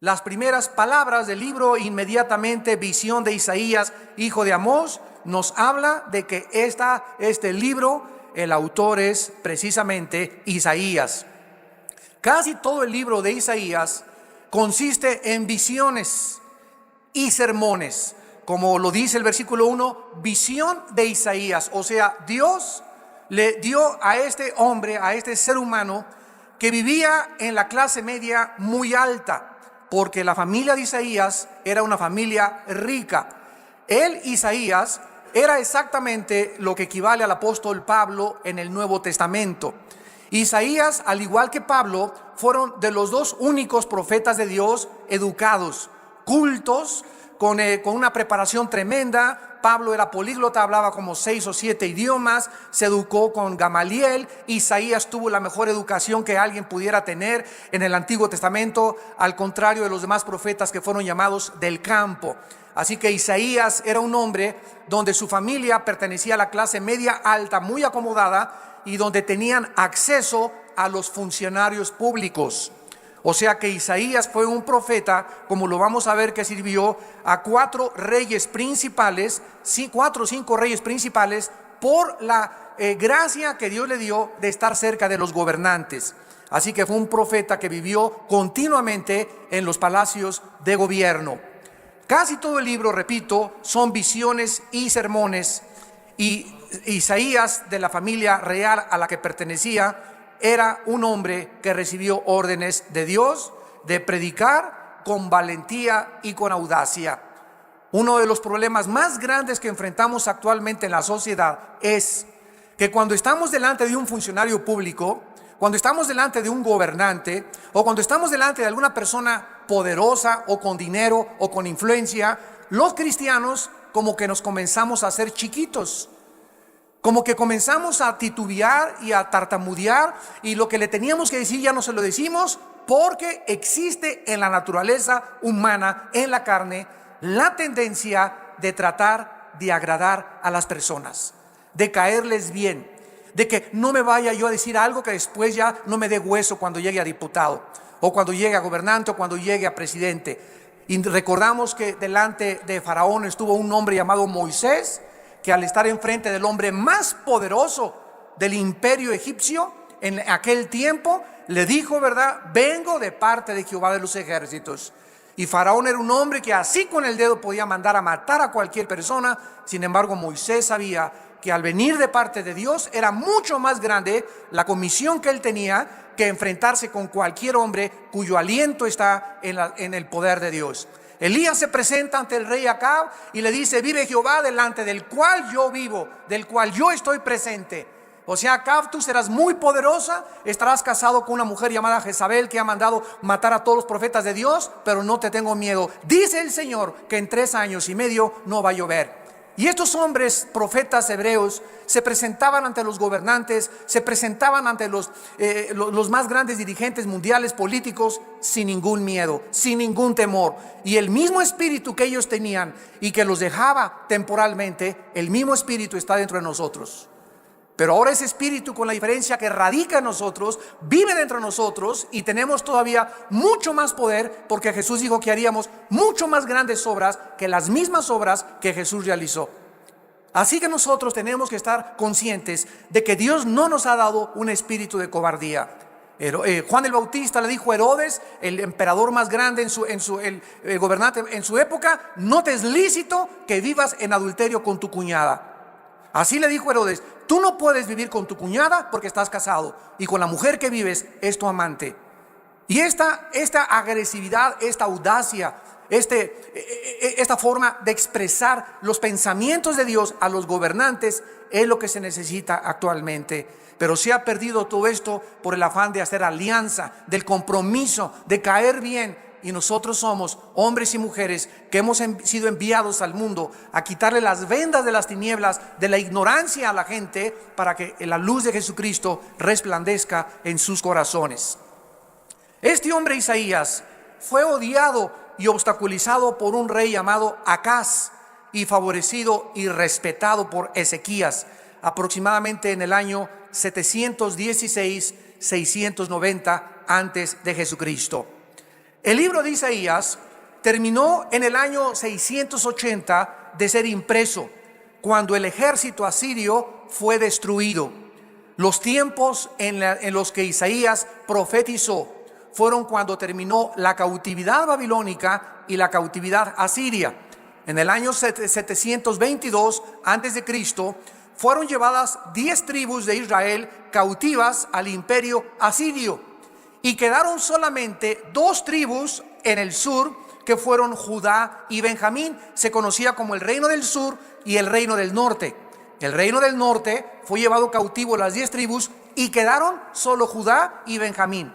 las primeras palabras del libro, inmediatamente visión de Isaías, hijo de Amós, nos habla de que este libro, el autor es precisamente Isaías. Casi todo el libro de Isaías consiste en visiones y sermones, como lo dice el versículo 1, visión de Isaías. O sea, Dios le dio a este hombre, a este ser humano, que vivía en la clase media muy alta, porque la familia de Isaías era una familia rica. Él, Isaías, era exactamente lo que equivale al apóstol Pablo en el Nuevo Testamento. Isaías, al igual que Pablo, fueron de los dos únicos profetas de Dios educados, cultos, con una preparación tremenda. Pablo era políglota, hablaba como 6 o 7 idiomas, se educó con Gamaliel. Isaías tuvo la mejor educación que alguien pudiera tener en el Antiguo Testamento, al contrario de los demás profetas que fueron llamados del campo. Así que Isaías era un hombre donde su familia pertenecía a la clase media alta, muy acomodada, y donde tenían acceso a los funcionarios públicos. O sea que Isaías fue un profeta, como lo vamos a ver, que sirvió a 4 reyes principales, 4 o 5 reyes principales, por la gracia que Dios le dio de estar cerca de los gobernantes. Así que fue un profeta que vivió continuamente en los palacios de gobierno. Casi todo el libro, repito, son visiones y sermones. Y Isaías, de la familia real a la que pertenecía, era un hombre que recibió órdenes de Dios de predicar con valentía y con audacia. Uno de los problemas más grandes que enfrentamos actualmente en la sociedad es que cuando estamos delante de un funcionario público, cuando estamos delante de un gobernante, o cuando estamos delante de alguna persona poderosa o con dinero o con influencia, los cristianos como que nos comenzamos a hacer chiquitos. Como que comenzamos a titubear y a tartamudear, y lo que le teníamos que decir ya no se lo decimos, porque existe en la naturaleza humana, en la carne, la tendencia de tratar de agradar a las personas, de caerles bien, de que no me vaya yo a decir algo que después ya no me dé hueso cuando llegue a diputado, o cuando llegue a gobernante, o cuando llegue a presidente. Y recordamos que delante de Faraón estuvo un hombre llamado Moisés, que al estar enfrente del hombre más poderoso del imperio egipcio en aquel tiempo, le dijo, ¿verdad? Vengo de parte de Jehová de los ejércitos. Y Faraón era un hombre que así con el dedo podía mandar a matar a cualquier persona. Sin embargo, Moisés sabía que al venir de parte de Dios era mucho más grande la comisión que él tenía que enfrentarse con cualquier hombre cuyo aliento está en el poder de Dios. Elías se presenta ante el rey Acab y le dice: vive Jehová delante del cual yo vivo, del cual yo estoy presente. O sea, Acab, tú serás muy poderosa, estarás casado con una mujer llamada Jezabel, que ha mandado matar a todos los profetas de Dios, pero no te tengo miedo. Dice el Señor que en 3 años y medio no va a llover. Y estos hombres, profetas hebreos, se presentaban ante los gobernantes, se presentaban ante los más grandes dirigentes mundiales políticos sin ningún miedo, sin ningún temor. Y el mismo espíritu que ellos tenían y que los dejaba temporalmente, el mismo espíritu está dentro de nosotros. Pero ahora ese espíritu, con la diferencia que radica en nosotros, vive dentro de nosotros, y tenemos todavía mucho más poder, porque Jesús dijo que haríamos mucho más grandes obras que las mismas obras que Jesús realizó. Así que nosotros tenemos que estar conscientes de que Dios no nos ha dado un espíritu de cobardía. Juan el Bautista le dijo a Herodes, el emperador más grande, el gobernante en su época: no te es lícito que vivas en adulterio con tu cuñada. Así le dijo Herodes: tú no puedes vivir con tu cuñada porque estás casado, y con la mujer que vives es tu amante. Y esta agresividad, esta audacia, esta forma de expresar los pensamientos de Dios a los gobernantes es lo que se necesita actualmente. Pero se ha perdido todo esto por el afán de hacer alianza, del compromiso, de caer bien. Y nosotros somos hombres y mujeres que hemos sido enviados al mundo a quitarle las vendas de las tinieblas, de la ignorancia a la gente, para que la luz de Jesucristo resplandezca en sus corazones. Este hombre Isaías fue odiado y obstaculizado por un rey llamado Acaz, y favorecido y respetado por Ezequías, aproximadamente en el año 716-690 antes de Jesucristo. El libro de Isaías terminó en el año 680 de ser impreso, cuando el ejército asirio fue destruido. Los tiempos en los que Isaías profetizó fueron cuando terminó la cautividad babilónica y la cautividad asiria. En el año 722 a.C. fueron llevadas 10 tribus de Israel cautivas al imperio asirio, y quedaron solamente 2 tribus en el sur, que fueron Judá y Benjamín. Se conocía como el reino del sur y el reino del norte. El reino del norte fue llevado cautivo las 10 tribus y quedaron solo Judá y Benjamín.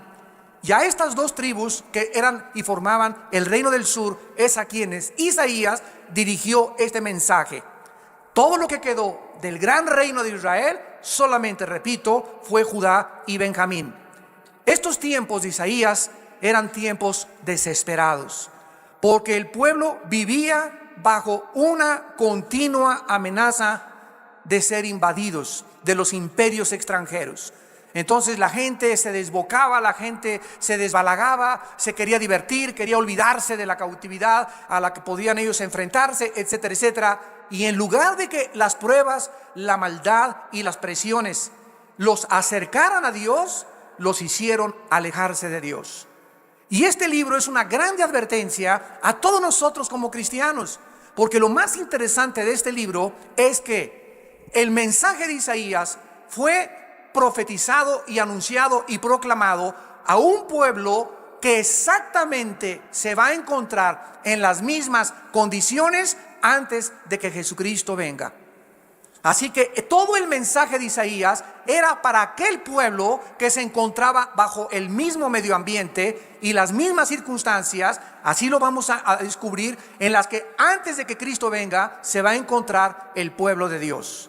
Y a estas 2 tribus que eran y formaban el reino del sur es a quienes Isaías dirigió este mensaje. Todo lo que quedó del gran reino de Israel, solamente, repito, fue Judá y Benjamín. Estos tiempos de Isaías eran tiempos desesperados, porque el pueblo vivía bajo una continua amenaza de ser invadidos de los imperios extranjeros. Entonces la gente se desbocaba, la gente se desbalagaba, se quería divertir, quería olvidarse de la cautividad a la que podían ellos enfrentarse, etcétera, etcétera. Y en lugar de que las pruebas, la maldad y las presiones los acercaran a Dios, los hicieron alejarse de Dios. Y este libro es una grande advertencia a todos nosotros como cristianos, porque lo más interesante de este libro es que el mensaje de Isaías fue profetizado y anunciado y proclamado a un pueblo que exactamente se va a encontrar en las mismas condiciones antes de que Jesucristo venga. Así que todo el mensaje de Isaías era para aquel pueblo que se encontraba bajo el mismo medio ambiente y las mismas circunstancias. Así lo vamos a descubrir, en las que antes de que Cristo venga se va a encontrar el pueblo de Dios.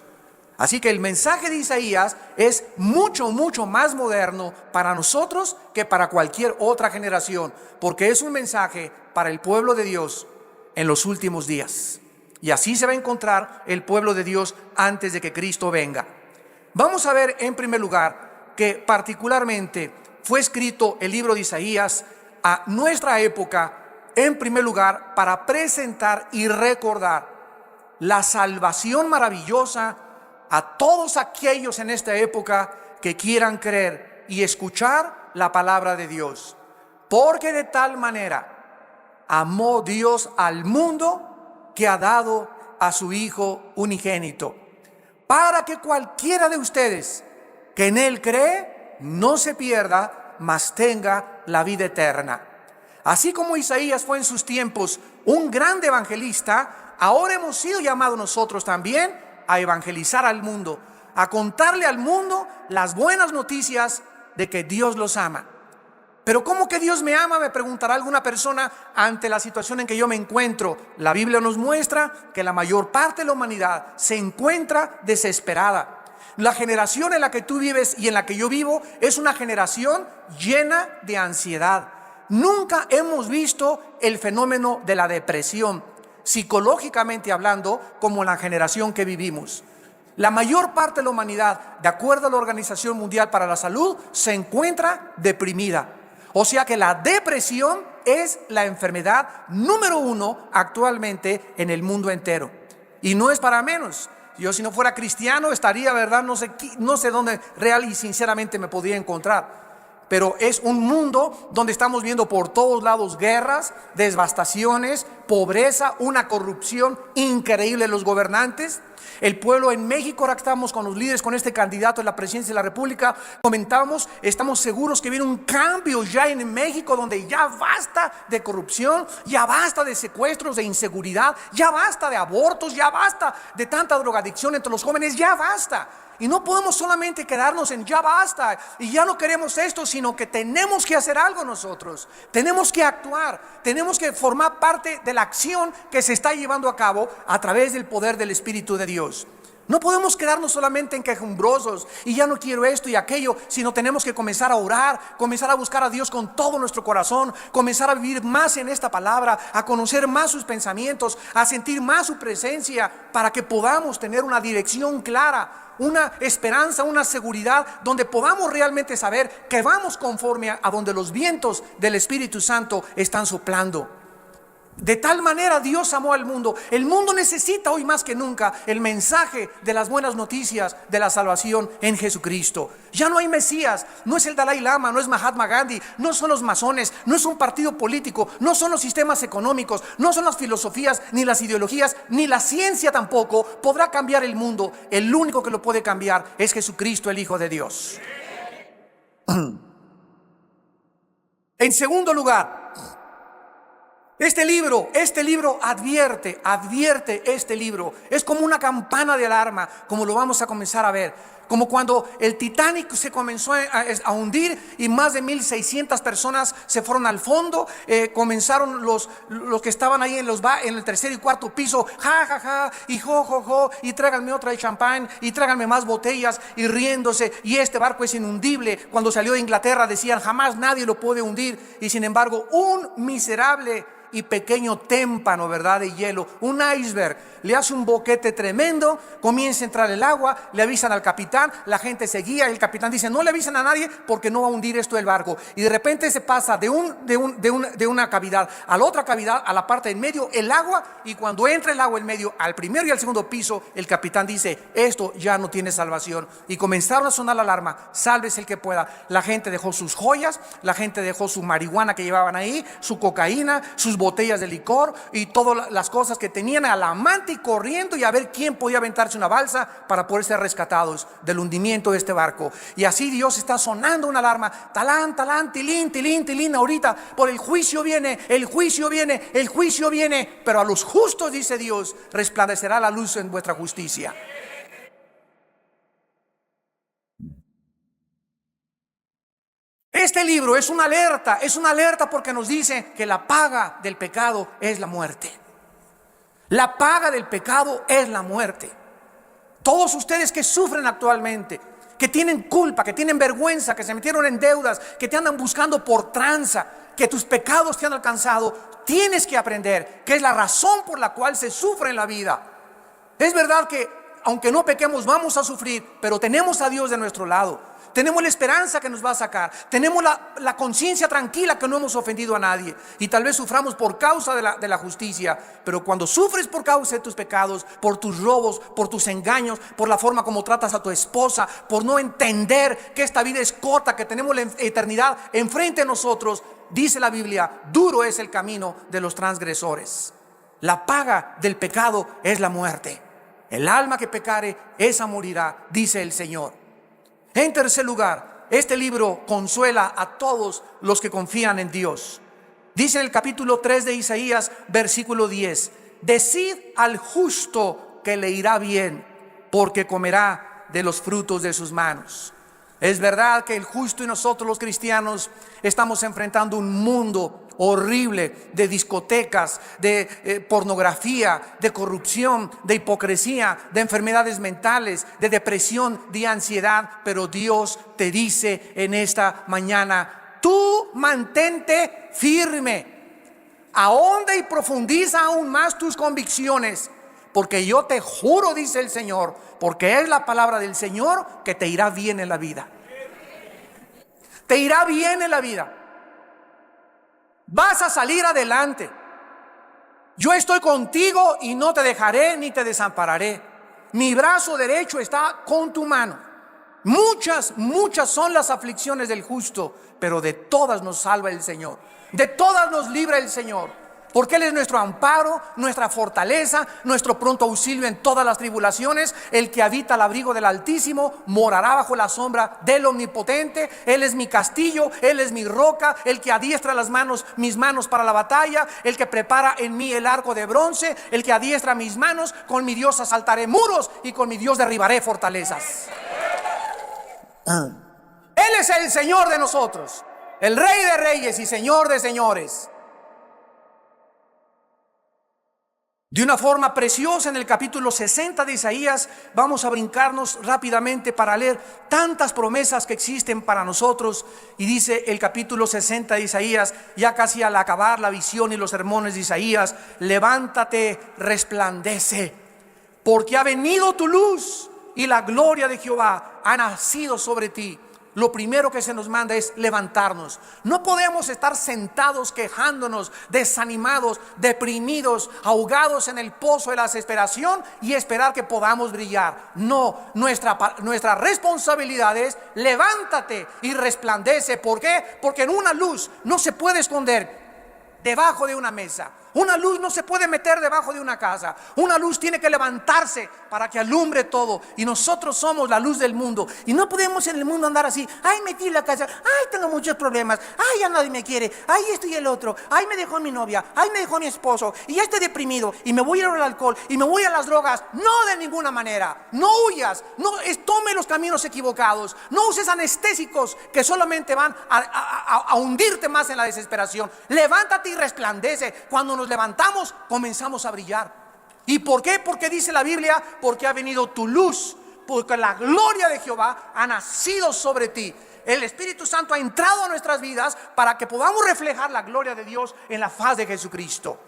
Así que el mensaje de Isaías es mucho, mucho más moderno para nosotros que para cualquier otra generación, porque es un mensaje para el pueblo de Dios en los últimos días. Y así se va a encontrar el pueblo de Dios antes de que Cristo venga. Vamos a ver en primer lugar que particularmente fue escrito el libro de Isaías a nuestra época, en primer lugar para presentar y recordar la salvación maravillosa a todos aquellos en esta época que quieran creer y escuchar la palabra de Dios. Porque de tal manera amó Dios al mundo que ha dado a su Hijo unigénito, para que cualquiera de ustedes que en Él cree no se pierda, mas tenga la vida eterna. Así como Isaías fue en sus tiempos un gran evangelista, ahora hemos sido llamados nosotros también a evangelizar al mundo, a contarle al mundo las buenas noticias de que Dios los ama. Pero ¿cómo que Dios me ama?, me preguntará alguna persona ante la situación en que yo me encuentro. La Biblia nos muestra que la mayor parte de la humanidad se encuentra desesperada. La generación en la que tú vives y en la que yo vivo es una generación llena de ansiedad. Nunca hemos visto el fenómeno de la depresión, psicológicamente hablando, como la generación que vivimos. La mayor parte de la humanidad, de acuerdo a la Organización Mundial para la Salud, se encuentra deprimida. O sea que la depresión es la enfermedad número 1 actualmente en el mundo entero. Y no es para menos. Yo, si no fuera cristiano, estaría, ¿verdad? No sé dónde real y sinceramente me podría encontrar. Pero es un mundo donde estamos viendo por todos lados guerras, devastaciones, pobreza, una corrupción increíble de los gobernantes. El pueblo en México, ahora que estamos con los líderes, con este candidato a la presidencia de la República, comentamos, estamos seguros que viene un cambio ya en México, donde ya basta de corrupción, ya basta de secuestros, de inseguridad, ya basta de abortos, ya basta de tanta drogadicción entre los jóvenes, ya basta. Y no podemos solamente quedarnos en ya basta y ya no queremos esto, sino que tenemos que hacer algo nosotros. Tenemos que actuar, tenemos que formar parte de la acción que se está llevando a cabo a través del poder del Espíritu de Dios. No podemos quedarnos solamente en quejumbrosos y ya no quiero esto y aquello, sino tenemos que comenzar a orar, comenzar a buscar a Dios con todo nuestro corazón, comenzar a vivir más en esta palabra, a conocer más sus pensamientos, a sentir más su presencia, para que podamos tener una dirección clara, una esperanza, una seguridad, donde podamos realmente saber que vamos conforme a donde los vientos del Espíritu Santo están soplando. De tal manera Dios amó al mundo. El mundo necesita hoy más que nunca el mensaje de las buenas noticias de la salvación en Jesucristo. Ya no hay Mesías, no es el Dalai Lama, no es Mahatma Gandhi, no son los masones, no es un partido político, no son los sistemas económicos, no son las filosofías, ni las ideologías, ni la ciencia tampoco podrá cambiar el mundo. El único que lo puede cambiar es Jesucristo, el Hijo de Dios. En segundo lugar, este libro advierte este libro. Es como una campana de alarma, como lo vamos a comenzar a ver. Como cuando el Titanic se comenzó a hundir y más de 1,600 personas se fueron al fondo. Comenzaron los que estaban ahí en el tercer y cuarto piso, ja, ja, ja, y jo, jo, jo, y tráiganme otra de champán, y tráiganme más botellas, y riéndose. Y este barco es inundible. Cuando salió de Inglaterra decían, jamás nadie lo puede hundir. Y sin embargo, un miserable y pequeño témpano, ¿verdad?, de hielo, un iceberg, le hace un boquete tremendo, comienza a entrar el agua, le avisan al capitán, la gente seguía, el capitán dice, no le avisan a nadie porque no va a hundir esto el barco. Y de repente se pasa de una cavidad a la otra cavidad, a la parte en medio, el agua, y cuando entra el agua en medio, al primero y al segundo piso, el capitán dice, esto ya no tiene salvación. Y comenzaron a sonar la alarma, sálvese el que pueda. La gente dejó sus joyas, la gente dejó su marihuana que llevaban ahí, su cocaína, sus botellas de licor y todas las cosas que tenían al amante, y corriendo y a ver quién podía aventarse una balsa para poder ser rescatados del hundimiento de este barco. Y así Dios está sonando una alarma, talán, talán, tilín, tilín, tilín. Ahorita por el juicio viene, el juicio viene, el juicio viene, pero a los justos, dice Dios, resplandecerá la luz en vuestra justicia. Este libro es una alerta porque nos dice que la paga del pecado es la muerte. La paga del pecado es la muerte. Todos ustedes que sufren actualmente, que tienen culpa, que tienen vergüenza, que se metieron en deudas, que te andan buscando por tranza, que tus pecados te han alcanzado, tienes que aprender que es la razón por la cual se sufre en la vida. Es verdad que aunque no pequemos vamos a sufrir, pero tenemos a Dios de nuestro lado. Tenemos la esperanza que nos va a sacar. Tenemos la conciencia tranquila que no hemos ofendido a nadie. Y tal vez suframos por causa de la justicia. Pero cuando sufres por causa de tus pecados, por tus robos, por tus engaños, por la forma como tratas a tu esposa, por no entender que esta vida es corta, que tenemos la eternidad enfrente de nosotros, dice la Biblia, duro es el camino de los transgresores. La paga del pecado es la muerte. El alma que pecare, esa morirá, dice el Señor. En tercer lugar, este libro consuela a todos los que confían en Dios. Dice en el capítulo 3 de Isaías, versículo 10, decid al justo que le irá bien, porque comerá de los frutos de sus manos. Es verdad que el justo y nosotros los cristianos estamos enfrentando un mundo horrible de discotecas, de pornografía, de corrupción, de hipocresía, de enfermedades mentales, de depresión, de ansiedad. Pero Dios te dice en esta mañana, tú mantente firme, ahonda y profundiza aún más tus convicciones, porque yo te juro, dice el Señor, porque es la palabra del Señor, que te irá bien en la vida. Te irá bien en la vida. Vas a salir adelante. Yo estoy contigo y no te dejaré ni te desampararé. Mi brazo derecho está con tu mano. Muchas son las aflicciones del justo, pero de todas nos salva el Señor. De todas nos libra el Señor. Porque Él es nuestro amparo, nuestra fortaleza, nuestro pronto auxilio en todas las tribulaciones. El que habita al abrigo del Altísimo morará bajo la sombra del Omnipotente. Él es mi castillo, Él es mi roca, el que adiestra mis manos para la batalla, el que prepara en mí el arco de bronce, el que adiestra mis manos. Con mi Dios asaltaré muros y con mi Dios derribaré fortalezas. Él es el Señor de nosotros, el Rey de reyes y Señor de señores. De una forma preciosa, en el capítulo 60 de Isaías, vamos a brincarnos rápidamente para leer tantas promesas que existen para nosotros. Y dice el capítulo 60 de Isaías, ya casi al acabar la visión y los sermones de Isaías: levántate, resplandece, porque ha venido tu luz y la gloria de Jehová ha nacido sobre ti. Lo primero que se nos manda es levantarnos. No podemos estar sentados quejándonos, desanimados, deprimidos, ahogados en el pozo de la desesperación y esperar que podamos brillar. No, nuestra responsabilidad es: levántate y resplandece. ¿Por qué? Porque en una luz no se puede esconder debajo de una mesa. Una luz no se puede meter debajo de una casa. Una luz tiene que levantarse para que alumbre todo. Y nosotros somos la luz del mundo. Y no podemos en el mundo andar así: ay, metí en la casa, ay, tengo muchos problemas, ay, ya nadie me quiere, ay, esto y el otro, ay, me dejó mi novia, ay, me dejó mi esposo, y ya estoy deprimido, y me voy a ir al alcohol, y me voy a las drogas. No, de ninguna manera. No huyas, tome los caminos equivocados. No uses anestésicos que solamente van a hundirte más en la desesperación. Levántate y resplandece. Cuando nos levantamos, comenzamos a brillar. ¿Y por qué? Porque dice la Biblia: porque ha venido tu luz, porque la gloria de Jehová ha nacido sobre ti. El Espíritu Santo ha entrado a nuestras vidas para que podamos reflejar la gloria de Dios en la faz de Jesucristo.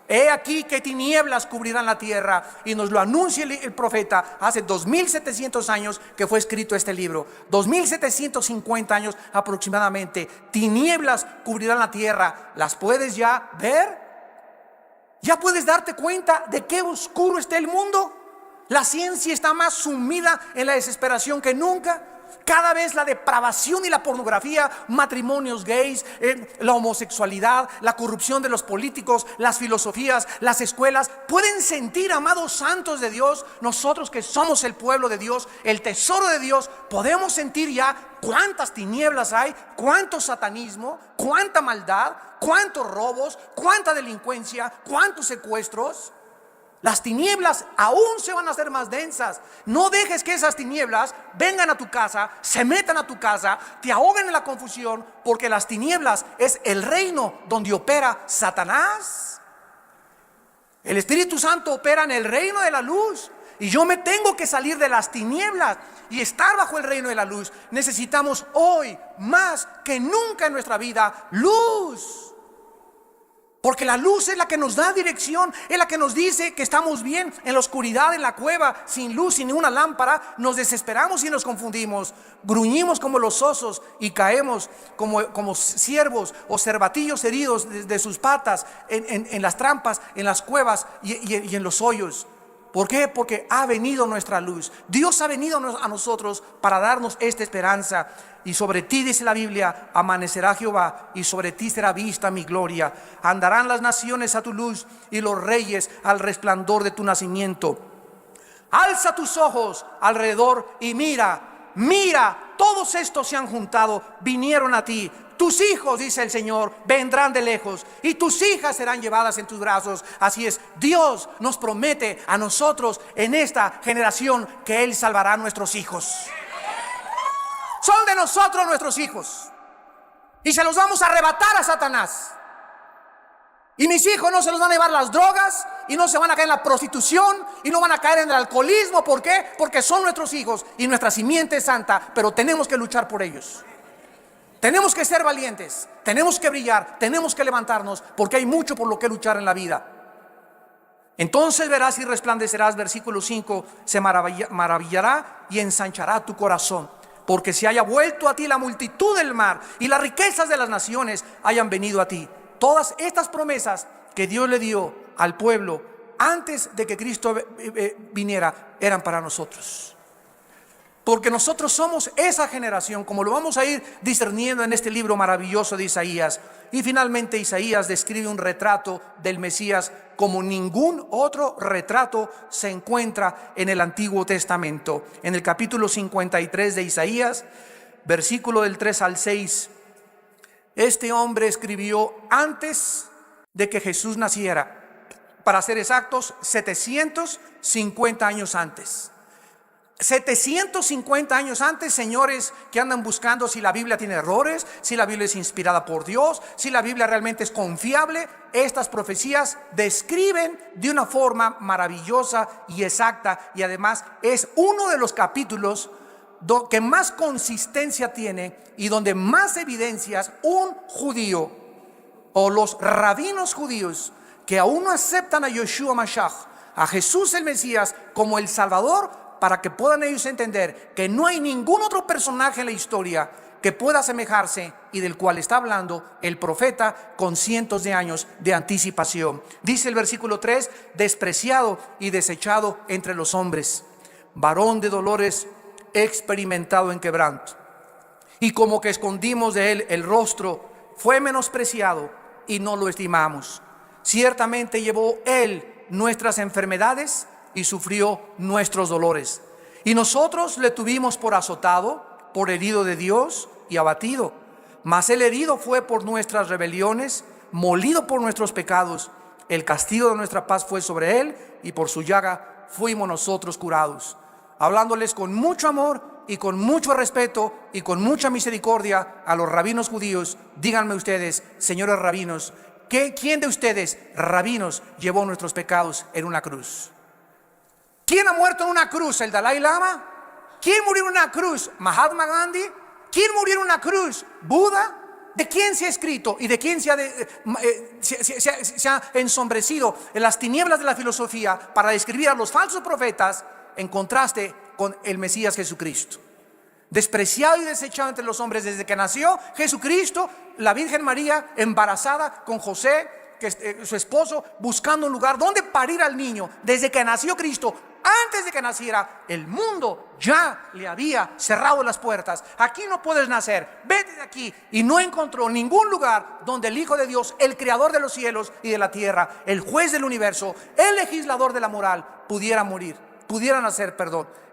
He aquí que tinieblas cubrirán la tierra, y nos lo anuncia el profeta hace 2700 años que fue escrito este libro. 2750 años aproximadamente. Tinieblas cubrirán la tierra. ¿Las puedes ya ver? ¿Ya puedes darte cuenta de qué oscuro está el mundo? La ciencia está más sumida en la desesperación que nunca. Cada vez la depravación y la pornografía, matrimonios gays, la homosexualidad, la corrupción de los políticos, las filosofías, las escuelas. Pueden sentir, amados santos de Dios, nosotros que somos el pueblo de Dios, el tesoro de Dios, podemos sentir ya cuántas tinieblas hay, cuánto satanismo, cuánta maldad, cuántos robos, cuánta delincuencia, cuántos secuestros. Las tinieblas aún se van a hacer más densas. No dejes que esas tinieblas vengan a tu casa, se metan a tu casa, te ahoguen en la confusión, porque las tinieblas es el reino donde opera Satanás. El Espíritu Santo opera en el reino de la luz, y yo me tengo que salir de las tinieblas y estar bajo el reino de la luz. Necesitamos hoy más que nunca en nuestra vida luz. Porque la luz es la que nos da dirección, es la que nos dice que estamos bien. En la oscuridad, en la cueva, sin luz, sin ninguna lámpara, nos desesperamos y nos confundimos. Gruñimos como los osos y caemos como ciervos o cervatillos heridos de sus patas en las trampas, en las cuevas y en los hoyos. ¿Por qué? Porque ha venido nuestra luz. Dios ha venido a nosotros para darnos esta esperanza. Y sobre ti, dice la Biblia, amanecerá Jehová, y sobre ti será vista mi gloria. Andarán las naciones a tu luz, y los reyes al resplandor de tu nacimiento. Alza tus ojos alrededor y mira, mira, todos estos se han juntado, vinieron a ti. Tus hijos, dice el Señor, vendrán de lejos, y tus hijas serán llevadas en tus brazos. Así es, Dios nos promete a nosotros en esta generación que Él salvará a nuestros hijos. Son de nosotros nuestros hijos, y se los vamos a arrebatar a Satanás. Y mis hijos no se los van a llevar las drogas, y no se van a caer en la prostitución, y no van a caer en el alcoholismo. ¿Por qué? Porque son nuestros hijos y nuestra simiente es santa, pero tenemos que luchar por ellos. Tenemos que ser valientes, tenemos que brillar, tenemos que levantarnos, porque hay mucho por lo que luchar en la vida. Entonces verás y resplandecerás, versículo 5, se maravillará y ensanchará tu corazón, porque se haya vuelto a ti la multitud del mar, y las riquezas de las naciones hayan venido a ti. Todas estas promesas que Dios le dio al pueblo antes de que Cristo viniera eran para nosotros. Porque nosotros somos esa generación, como lo vamos a ir discerniendo en este libro maravilloso de Isaías. Y finalmente Isaías describe un retrato del Mesías como ningún otro retrato se encuentra en el Antiguo Testamento. En el capítulo 53 de Isaías, versículo del 3 al 6, este hombre escribió antes de que Jesús naciera. Para ser exactos, 750 años antes. 750 años antes, señores que andan buscando si la Biblia tiene errores, si la Biblia es inspirada por Dios, si la Biblia realmente es confiable. Estas profecías describen de una forma maravillosa y exacta, y además es uno de los capítulos que más consistencia tiene y donde más evidencias un judío o los rabinos judíos que aún no aceptan a Yeshua Mashiach, a Jesús el Mesías, como el Salvador, para que puedan ellos entender que no hay ningún otro personaje en la historia que pueda asemejarse y del cual está hablando el profeta con cientos de años de anticipación. Dice el versículo 3: despreciado y desechado entre los hombres, varón de dolores, experimentado en quebranto, y como que escondimos de él el rostro, fue menospreciado y no lo estimamos. Ciertamente llevó él nuestras enfermedades y sufrió nuestros dolores, y nosotros le tuvimos por azotado, por herido de Dios y abatido. Mas el herido fue por nuestras rebeliones, molido por nuestros pecados. El castigo de nuestra paz fue sobre él, y por su llaga fuimos nosotros curados. Hablándoles con mucho amor y con mucho respeto y con mucha misericordia a los rabinos judíos, díganme ustedes, señores rabinos, ¿quién de ustedes, rabinos, llevó nuestros pecados en una cruz? ¿Quién ha muerto en una cruz? ¿El Dalai Lama? ¿Quién murió en una cruz? ¿Mahatma Gandhi? ¿Quién murió en una cruz? ¿Buda? ¿De quién se ha escrito y de quién se ha ensombrecido en las tinieblas de la filosofía para describir a los falsos profetas en contraste con el Mesías Jesucristo? Despreciado y desechado entre los hombres desde que nació Jesucristo, la Virgen María embarazada con José, su esposo, buscando un lugar donde parir al niño. Desde que nació Cristo, antes de que naciera, el mundo ya le había cerrado las puertas. Aquí no puedes nacer, vete de aquí. Y no encontró ningún lugar donde el Hijo de Dios, el creador de los cielos y de la tierra, el juez del universo, el legislador de la moral, pudiera nacer,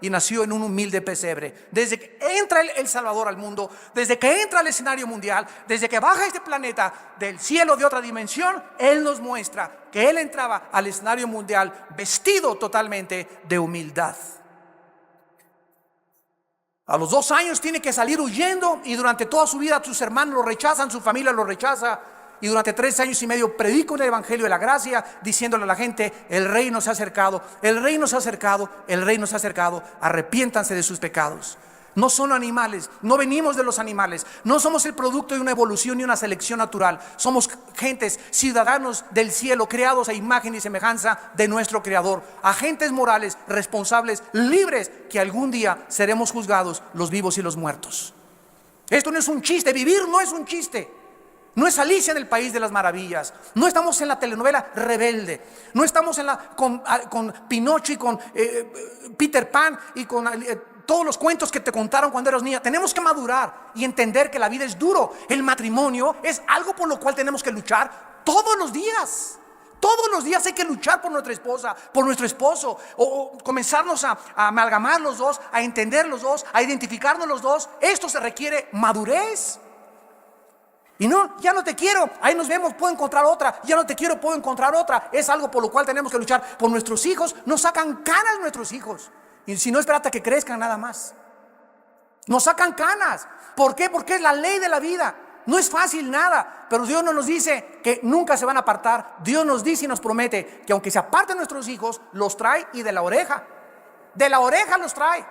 y nació en un humilde pesebre. Desde que entra el Salvador al mundo, desde que entra al escenario mundial, desde que baja este planeta del cielo de otra dimensión, Él nos muestra que Él entraba al escenario mundial vestido totalmente de humildad. A los 2 años tiene que salir huyendo, y durante toda su vida sus hermanos lo rechazan, su familia lo rechaza. Y durante 3 años y medio predico el evangelio de la gracia, diciéndole a la gente: el reino se ha acercado, el reino se ha acercado, el reino se ha acercado, arrepiéntanse de sus pecados. No son animales, no venimos de los animales, no somos el producto de una evolución y una selección natural. Somos gentes, ciudadanos del cielo, creados a imagen y semejanza de nuestro Creador, agentes morales, responsables, libres, que algún día seremos juzgados, los vivos y los muertos. Esto no es un chiste, vivir no es un chiste. No es Alicia en el País de las Maravillas. No estamos en la telenovela Rebelde. No estamos con Pinocho y con Peter Pan y con todos los cuentos que te contaron cuando eras niña. Tenemos que madurar y entender que la vida es duro. El matrimonio es algo por lo cual tenemos que luchar todos los días. Todos los días hay que luchar por nuestra esposa, por nuestro esposo, o comenzarnos a amalgamar los dos, a entender los dos, a identificarnos los dos. Esto se requiere madurez. Y no, ya no te quiero, ahí nos vemos, puedo encontrar otra. Ya no te quiero, puedo encontrar otra. Es algo por lo cual tenemos que luchar. Por nuestros hijos, nos sacan canas nuestros hijos. Y si no, espérate a que crezcan nada más. Nos sacan canas. ¿Por qué? Porque es la ley de la vida. No es fácil nada, pero Dios no nos dice que nunca se van a apartar. Dios nos dice y nos promete que aunque se aparten nuestros hijos, los trae, y de la oreja los trae.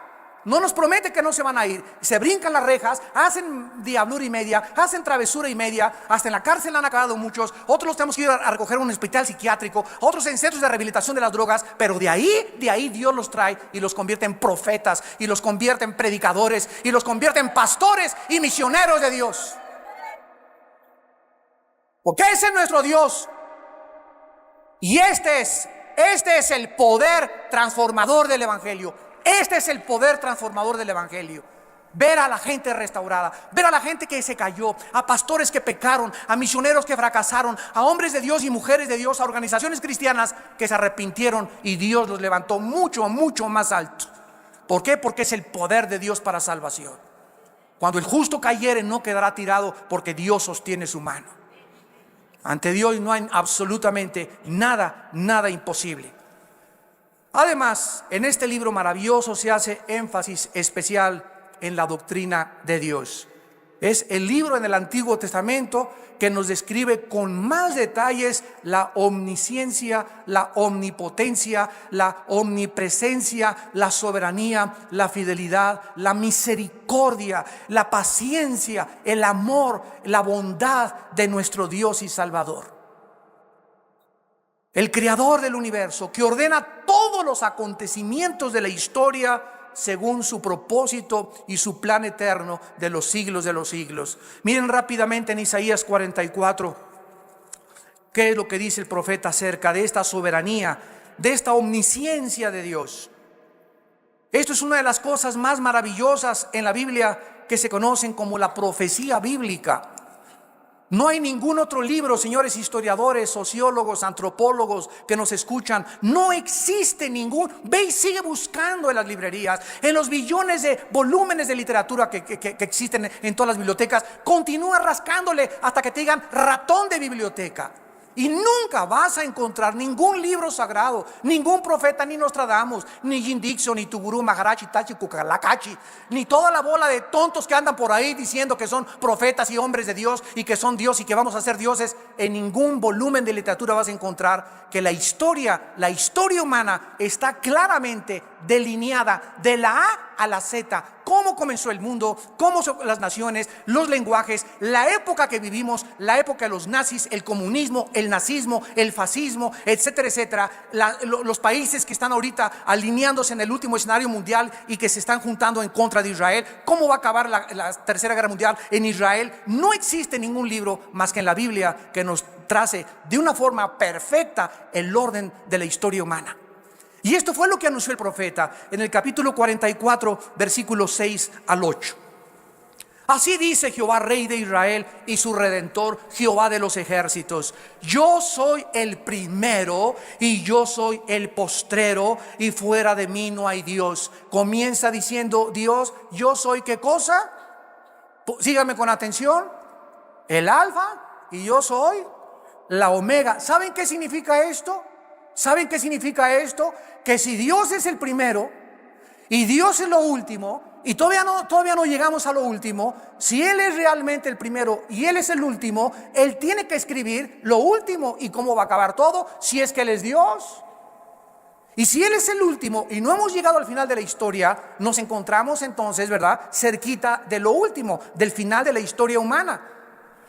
No nos promete que no se van a ir. Se brincan las rejas, hacen diablura y media, hacen travesura y media. Hasta en la cárcel han acabado muchos. Otros los tenemos que ir a recoger a un hospital psiquiátrico, otros en centros de rehabilitación de las drogas. Pero de ahí Dios los trae y los convierte en profetas, y los convierte en predicadores, y los convierte en pastores y misioneros de Dios. Porque ese es nuestro Dios. Y este es el poder transformador del evangelio. Este es el poder transformador del evangelio. Ver a la gente restaurada, ver a la gente que se cayó, a pastores que pecaron, a misioneros que fracasaron, a hombres de Dios y mujeres de Dios, a organizaciones cristianas que se arrepintieron y Dios los levantó mucho, mucho más alto. ¿Por qué? Porque es el poder de Dios para salvación. Cuando el justo cayere, no quedará tirado, porque Dios sostiene su mano. Ante Dios no hay absolutamente nada imposible. Además, en este libro maravilloso se hace énfasis especial en la doctrina de Dios. Es el libro en el Antiguo Testamento que nos describe con más detalles la omnisciencia, la omnipotencia, la omnipresencia, la soberanía, la fidelidad, la misericordia, la paciencia, el amor, la bondad de nuestro Dios y Salvador. El creador del universo, que ordena todos los acontecimientos de la historia según su propósito y su plan eterno de los siglos de los siglos. Miren rápidamente en Isaías 44, qué es lo que dice el profeta acerca de esta soberanía, de esta omnisciencia de Dios. Esto es una de las cosas más maravillosas en la Biblia que se conocen como la profecía bíblica. No hay ningún otro libro, señores historiadores, sociólogos, antropólogos que nos escuchan. No existe ningún. Ve y sigue buscando en las librerías, en los billones de volúmenes de literatura que existen en todas las bibliotecas. Continúa rascándole hasta que te digan ratón de biblioteca. Y nunca vas a encontrar ningún libro sagrado, ningún profeta, ni Nostradamus, ni Jim Dixon, ni Tugurú Maharaji, Tachi Kukalakachi, ni toda la bola de tontos que andan por ahí diciendo que son profetas y hombres de Dios y que son Dios y que vamos a ser dioses. En ningún volumen de literatura vas a encontrar que la historia humana está claramente delineada de la A a la Z. Cómo comenzó el mundo, cómo son las naciones, los lenguajes, la época que vivimos, la época de los nazis, el comunismo, el nazismo, el fascismo, etcétera, etcétera. Los países que están ahorita alineándose en el último escenario mundial y que se están juntando en contra de Israel. ¿Cómo va a acabar la Tercera Guerra Mundial en Israel? No existe ningún libro más que en la Biblia que nos trace de una forma perfecta el orden de la historia humana. Y esto fue lo que anunció el profeta en el capítulo 44, versículos 6 al 8. Así dice Jehová, Rey de Israel y su Redentor, Jehová de los ejércitos: yo soy el primero y yo soy el postrero, y fuera de mí no hay Dios. Comienza diciendo Dios: yo soy ¿qué cosa? Síganme con atención. El alfa y yo soy la omega. ¿Saben qué significa esto? ¿Saben qué significa esto? Que si Dios es el primero y Dios es lo último, y todavía no llegamos a lo último, si Él es realmente el primero y Él es el último, Él tiene que escribir lo último y cómo va a acabar todo, si es que Él es Dios. Y si Él es el último y no hemos llegado al final de la historia, nos encontramos entonces, ¿verdad?, cerquita de lo último, del final de la historia humana.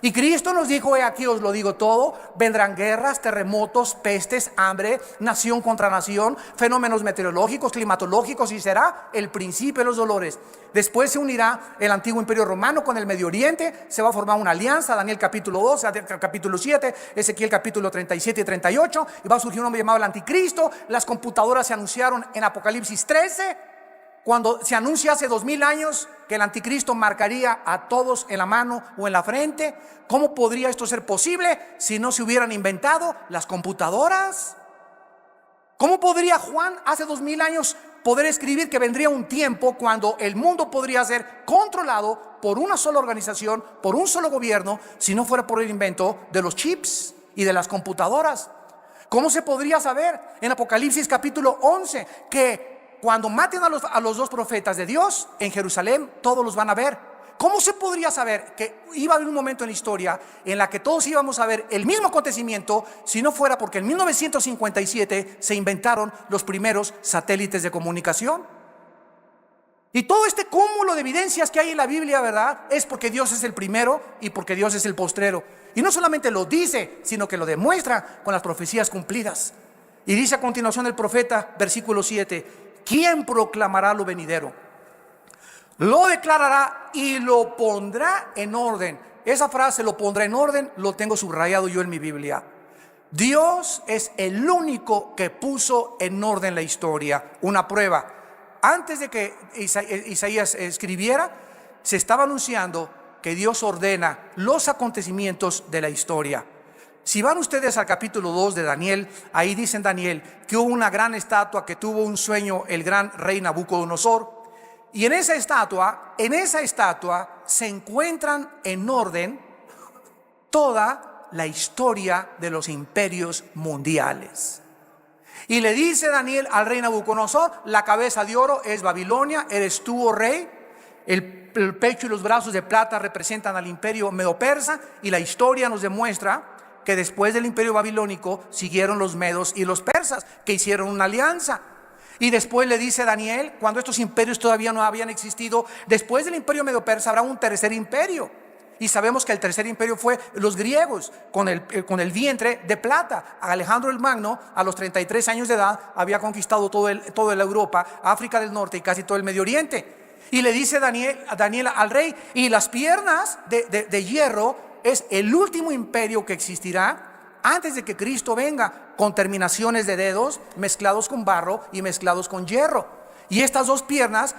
Y Cristo nos dijo: he aquí os lo digo todo, vendrán guerras, terremotos, pestes, hambre, nación contra nación, fenómenos meteorológicos, climatológicos, y será el principio de los dolores. Después se unirá el antiguo imperio romano con el Medio Oriente, se va a formar una alianza, Daniel capítulo 2, capítulo 7, Ezequiel capítulo 37 y 38, y va a surgir un hombre llamado el anticristo. Las computadoras se anunciaron en Apocalipsis 13, cuando se anuncia hace 2000 años que el anticristo marcaría a todos en la mano o en la frente. ¿Cómo podría esto ser posible si no se hubieran inventado las computadoras? ¿Cómo podría Juan hace 2000 años poder escribir que vendría un tiempo cuando el mundo podría ser controlado por una sola organización, por un solo gobierno, si no fuera por el invento de los chips y de las computadoras? ¿Cómo se podría saber en Apocalipsis capítulo 11 que cuando maten a los dos profetas de Dios en Jerusalén, todos los van a ver? ¿Cómo se podría saber que iba a haber un momento en la historia en la que todos íbamos a ver el mismo acontecimiento si no fuera porque en 1957 se inventaron los primeros satélites de comunicación? Y todo este cúmulo de evidencias que hay en la Biblia, ¿verdad?, es porque Dios es el primero y porque Dios es el postrero. Y no solamente lo dice, sino que lo demuestra con las profecías cumplidas. Y dice a continuación el profeta, versículo 7: ¿quién proclamará lo venidero? Lo declarará y lo pondrá en orden. Esa frase, lo pondrá en orden, lo tengo subrayado yo en mi Biblia. Dios es el único que puso en orden la historia. Una prueba: antes de que Isaías escribiera, se estaba anunciando que Dios ordena los acontecimientos de la historia. Si van ustedes al capítulo 2 de Daniel, ahí dice en Daniel que hubo una gran estatua que tuvo un sueño el gran rey Nabucodonosor. Y en esa estatua se encuentran en orden toda la historia de los imperios mundiales. Y le dice Daniel al rey Nabucodonosor: la cabeza de oro es Babilonia, eres tú, oh rey. El pecho y los brazos de plata representan al imperio medo-persa, y la historia nos demuestra que después del imperio babilónico siguieron los medos y los persas, que hicieron una alianza. Y después le dice Daniel, cuando estos imperios todavía no habían existido, después del imperio medo-persa habrá un tercer imperio. Y sabemos que el tercer imperio fue los griegos, con el vientre de plata. Alejandro el Magno, a los 33 años de edad, había conquistado toda la Europa, África del Norte y casi todo el Medio Oriente. Y le dice Daniel al rey: y las piernas de hierro es el último imperio que existirá antes de que Cristo venga, con terminaciones de dedos mezclados con barro y mezclados con hierro. Y estas dos piernas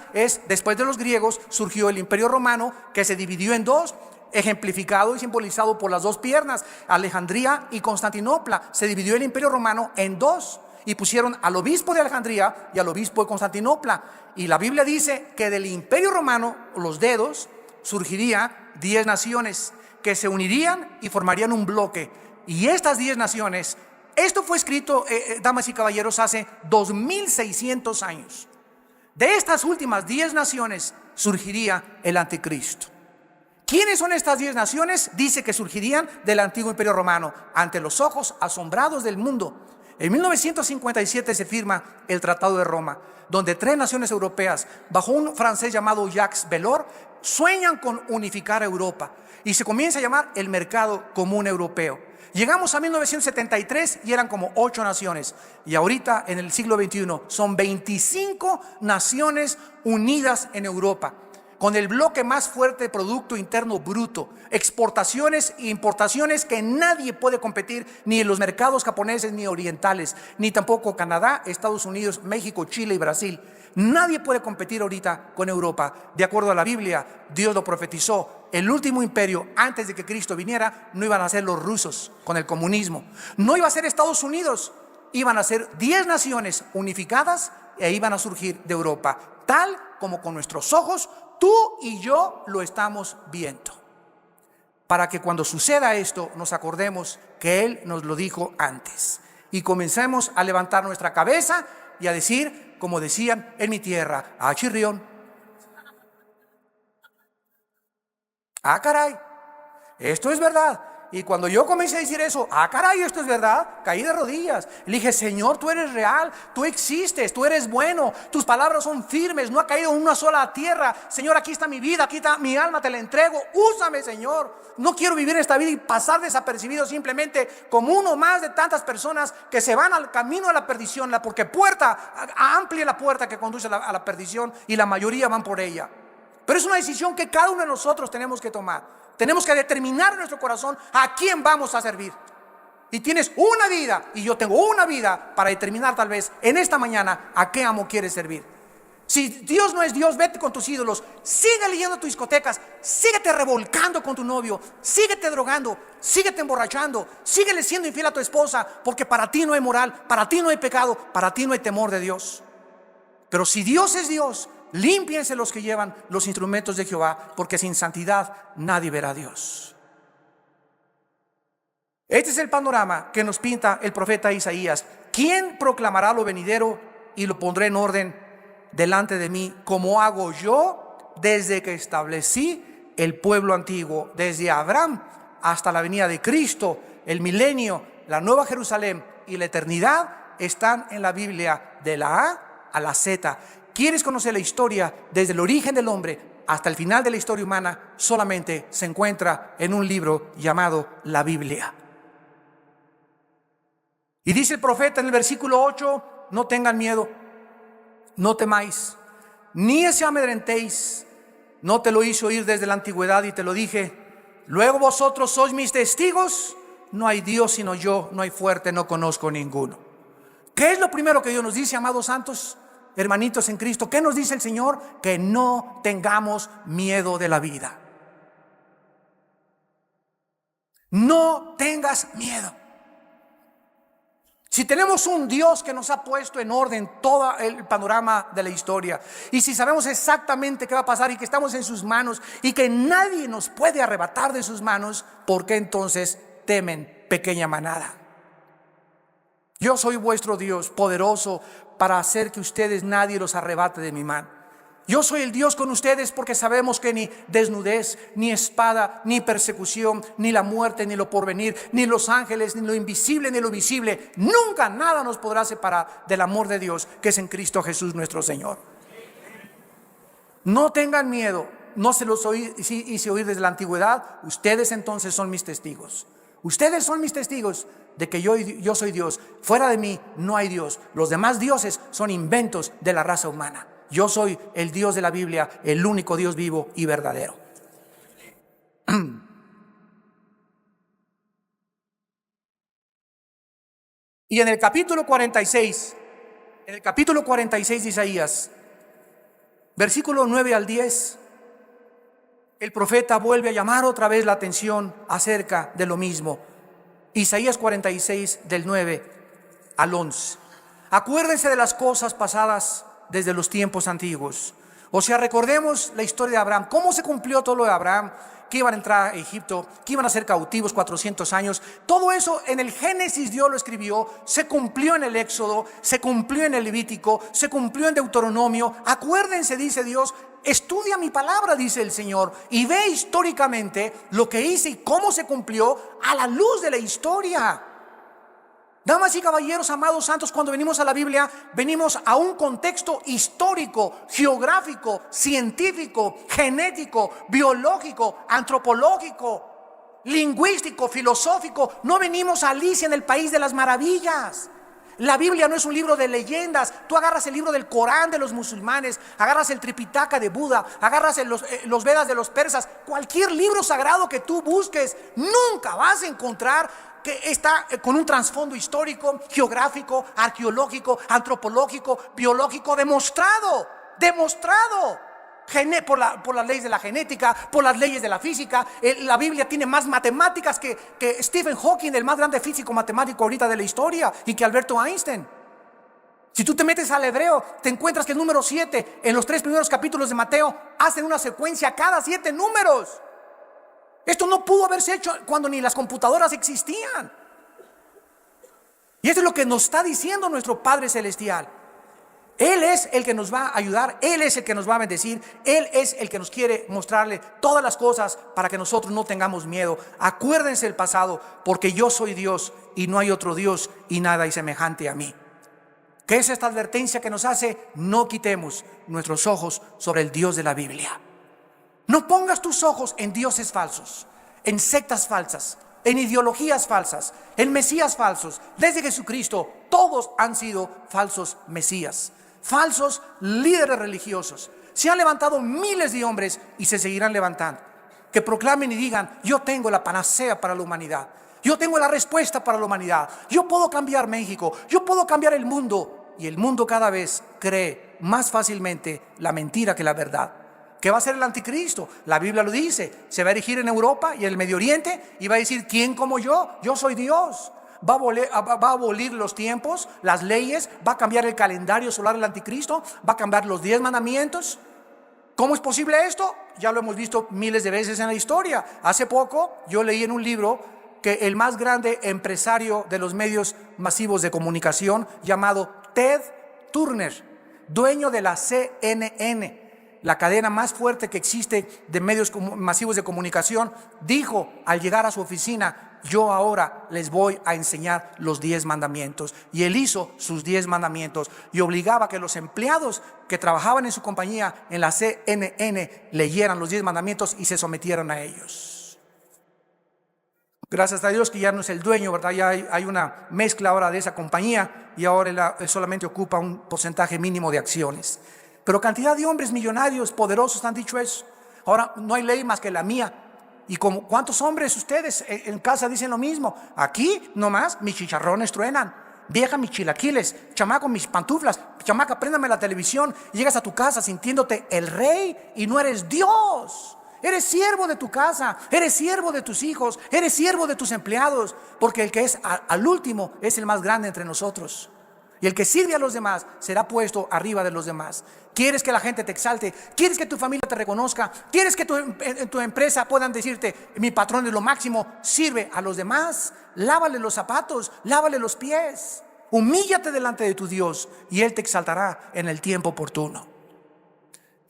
después de los griegos surgió el imperio romano, que se dividió en dos, ejemplificado y simbolizado por las dos piernas. Alejandría y Constantinopla. Se dividió el imperio romano en dos y pusieron al obispo de Alejandría y al obispo de Constantinopla. Y la Biblia dice que del imperio romano, los dedos, surgiría 10 naciones que se unirían y formarían un bloque. Y estas 10 naciones, esto fue escrito, damas y caballeros, hace 2600 años. De estas últimas 10 naciones surgiría el anticristo. ¿Quiénes son estas 10 naciones? Dice que surgirían del antiguo imperio romano, ante los ojos asombrados del mundo. En 1957 se firma el Tratado de Roma, donde 3 naciones europeas, bajo un francés llamado Jacques Delors, sueñan con unificar Europa, y se comienza a llamar el Mercado Común Europeo. Llegamos a 1973 y eran como 8 naciones, y ahorita en el siglo XXI son 25 naciones unidas en Europa, con el bloque más fuerte de Producto Interno Bruto, exportaciones e importaciones que nadie puede competir, ni en los mercados japoneses ni orientales, ni tampoco Canadá, Estados Unidos, México, Chile y Brasil. Nadie puede competir ahorita con Europa. De acuerdo a la Biblia, Dios lo profetizó: el último imperio antes de que Cristo viniera no iban a ser los rusos con el comunismo, no iba a ser Estados Unidos, iban a ser 10 naciones unificadas e iban a surgir de Europa, tal como con nuestros ojos tú y yo lo estamos viendo, para que cuando suceda esto nos acordemos que Él nos lo dijo antes y comencemos a levantar nuestra cabeza y a decir, como decían en mi tierra: ah, chirrión, ah, caray, esto es verdad. Y cuando yo comencé a decir eso, ah, caray, esto es verdad, caí de rodillas. Le dije: Señor, tú eres real, tú existes, tú eres bueno, tus palabras son firmes, no ha caído en una sola tierra. Señor, aquí está mi vida, aquí está mi alma, te la entrego, úsame, Señor. No quiero vivir esta vida y pasar desapercibido simplemente como uno más de tantas personas que se van al camino a la perdición, porque amplia la puerta que conduce a la perdición y la mayoría van por ella. Pero es una decisión que cada uno de nosotros tenemos que tomar. Tenemos que determinar en nuestro corazón a quién vamos a servir. Y tienes una vida y yo tengo una vida para determinar tal vez en esta mañana a qué amo quieres servir. Si Dios no es Dios, vete con tus ídolos, sigue leyendo tus discotecas, síguete revolcando con tu novio, síguete drogando, síguete emborrachando, síguele siendo infiel a tu esposa, porque para ti no hay moral, para ti no hay pecado, para ti no hay temor de Dios. Pero si Dios es Dios, límpiense los que llevan los instrumentos de Jehová, porque sin santidad nadie verá a Dios. Este es el panorama que nos pinta el profeta Isaías. ¿Quién proclamará lo venidero y lo pondré en orden delante de mí, como hago yo desde que establecí el pueblo antiguo, desde Abraham hasta la venida de Cristo? El milenio, la nueva Jerusalén y la eternidad están en la Biblia, de la A a la Z. ¿Quieres conocer la historia desde el origen del hombre hasta el final de la historia humana? Solamente se encuentra en un libro llamado la Biblia. Y dice el profeta en el versículo 8: no tengan miedo, no temáis, ni se amedrentéis. No te lo hice oír desde la antigüedad y te lo dije. Luego vosotros sois mis testigos. No hay Dios sino yo, no hay fuerte, no conozco ninguno. ¿Qué es lo primero que Dios nos dice, amados santos, hermanitos en Cristo? ¿Qué nos dice el Señor? Que no tengamos miedo de la vida. No tengas miedo. Si tenemos un Dios que nos ha puesto en orden todo el panorama de la historia, y si sabemos exactamente qué va a pasar y que estamos en sus manos y que nadie nos puede arrebatar de sus manos, ¿por qué entonces temen, pequeña manada? Yo soy vuestro Dios, poderoso para hacer que ustedes nadie los arrebate de mi mano. Yo soy el Dios con ustedes porque sabemos que ni desnudez, ni espada, ni persecución, ni la muerte, ni lo porvenir, ni los ángeles, ni lo invisible, ni lo visible, nunca nada nos podrá separar del amor de Dios que es en Cristo Jesús nuestro Señor. No tengan miedo, no se los hice oír desde la antigüedad. Ustedes entonces son mis testigos. Ustedes son mis testigos de que yo soy Dios. Fuera de mí no hay Dios. Los demás dioses son inventos de la raza humana. Yo soy el Dios de la Biblia, el único Dios vivo y verdadero. Y en el capítulo 46 de Isaías, versículo 9 al 10, el profeta vuelve a llamar otra vez la atención acerca de lo mismo. Isaías 46 del 9 al 11. Acuérdense de las cosas pasadas desde los tiempos antiguos. O sea, recordemos la historia de Abraham. ¿Cómo se cumplió todo lo de Abraham? Que iban a entrar a Egipto, que iban a ser cautivos 400 años. Todo eso en el Génesis Dios lo escribió. Se cumplió en el Éxodo, se cumplió en el Levítico, se cumplió en Deuteronomio. Acuérdense, dice Dios, estudia mi palabra, dice el Señor, y ve históricamente lo que hice y cómo se cumplió a la luz de la historia. Damas y caballeros, amados santos, cuando venimos a la Biblia, venimos a un contexto histórico, geográfico, científico, genético, biológico, antropológico, lingüístico, filosófico. No venimos a Alicia en el país de las maravillas. La Biblia no es un libro de leyendas. Tú agarras el libro del Corán de los musulmanes, agarras el Tripitaka de Buda, agarras los Vedas de los persas. Cualquier libro sagrado que tú busques, nunca vas a encontrar que está con un trasfondo histórico, geográfico, arqueológico, antropológico, biológico, demostrado por las leyes de la genética, por las leyes de la física. La Biblia tiene más matemáticas que Stephen Hawking, el más grande físico matemático ahorita de la historia, y que Alberto Einstein. Si tú te metes al hebreo, te encuentras que el número 7 en los 3 primeros capítulos de Mateo hacen una secuencia cada 7 números. Esto no pudo haberse hecho cuando ni las computadoras existían. Y eso es lo que nos está diciendo nuestro Padre Celestial. Él es el que nos va a ayudar, Él es el que nos va a bendecir, Él es el que nos quiere mostrarle todas las cosas para que nosotros no tengamos miedo. Acuérdense del pasado, porque yo soy Dios y no hay otro Dios y nada hay semejante a mí. ¿Qué es esta advertencia que nos hace? No quitemos nuestros ojos sobre el Dios de la Biblia. No pongas tus ojos en dioses falsos, en sectas falsas, en ideologías falsas, en mesías falsos. Desde Jesucristo todos han sido falsos mesías, falsos líderes religiosos. Se han levantado miles de hombres y se seguirán levantando, que proclamen y digan: yo tengo la panacea para la humanidad, yo tengo la respuesta para la humanidad, yo puedo cambiar México, yo puedo cambiar el mundo. Y el mundo cada vez cree más fácilmente la mentira que la verdad. ¿Qué va a hacer el anticristo? La Biblia lo dice. Se va a erigir en Europa y en el Medio Oriente y va a decir: ¿quién como yo? Yo soy Dios. Va a abolir los tiempos, las leyes, va a cambiar el calendario solar del anticristo, va a cambiar los 10 mandamientos. ¿Cómo es posible esto? Ya lo hemos visto miles de veces en la historia. Hace poco yo leí en un libro que el más grande empresario de los medios masivos de comunicación, llamado Ted Turner, dueño de la CNN, la cadena más fuerte que existe de medios masivos de comunicación, dijo al llegar a su oficina: yo ahora les voy a enseñar los 10 mandamientos. Y él hizo sus 10 mandamientos y obligaba a que los empleados que trabajaban en su compañía en la CNN leyeran los 10 mandamientos y se sometieran a ellos. Gracias a Dios que ya no es el dueño, ¿verdad? Ya hay una mezcla ahora de esa compañía y ahora él solamente ocupa un porcentaje mínimo de acciones. Pero cantidad de hombres millonarios, poderosos han dicho eso. Ahora no hay ley más que la mía. Y como ¿cuántos hombres ustedes en casa dicen lo mismo? Aquí nomás mis chicharrones truenan, vieja mis chilaquiles, chamaco mis pantuflas, chamaca préndame la televisión. Y llegas a tu casa sintiéndote el rey y no eres Dios. Eres siervo de tu casa, eres siervo de tus hijos, eres siervo de tus empleados, porque el que es al último es el más grande entre nosotros. Y el que sirve a los demás será puesto arriba de los demás. ¿Quieres que la gente te exalte? ¿Quieres que tu familia te reconozca? ¿Quieres que en tu empresa puedan decirte: mi patrón es lo máximo? Sirve a los demás. Lávale los zapatos, lávale los pies. Humíllate delante de tu Dios y Él te exaltará en el tiempo oportuno.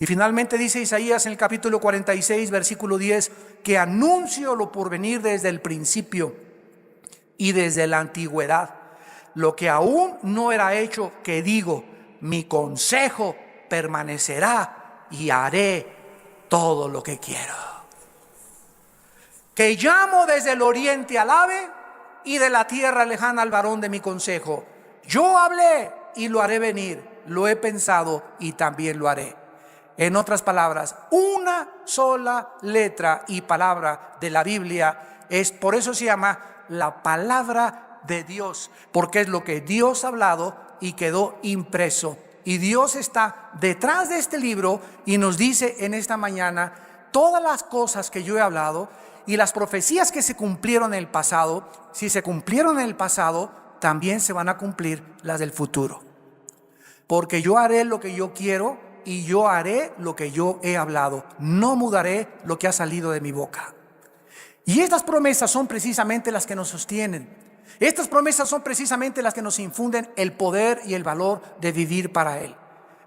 Y finalmente dice Isaías en el capítulo 46, versículo 10, que anuncio lo por venir desde el principio y desde la antigüedad, lo que aún no era hecho, que digo, mi consejo permanecerá y haré todo lo que quiero. Que llamo desde el oriente al ave y de la tierra lejana al varón de mi consejo. Yo hablé y lo haré venir, lo he pensado y también lo haré. En otras palabras, una sola letra y palabra de la Biblia es, por eso se llama la palabra de Dios, porque es lo que Dios ha hablado y quedó impreso. Y Dios está detrás de este libro y nos dice en esta mañana todas las cosas que yo he hablado y las profecías que se cumplieron en el pasado. Si se cumplieron en el pasado, también se van a cumplir las del futuro. Porque yo haré lo que yo quiero y yo haré lo que yo he hablado. No mudaré lo que ha salido de mi boca. Y estas promesas son precisamente las que nos sostienen. Estas promesas son precisamente las que nos infunden el poder y el valor de vivir para Él.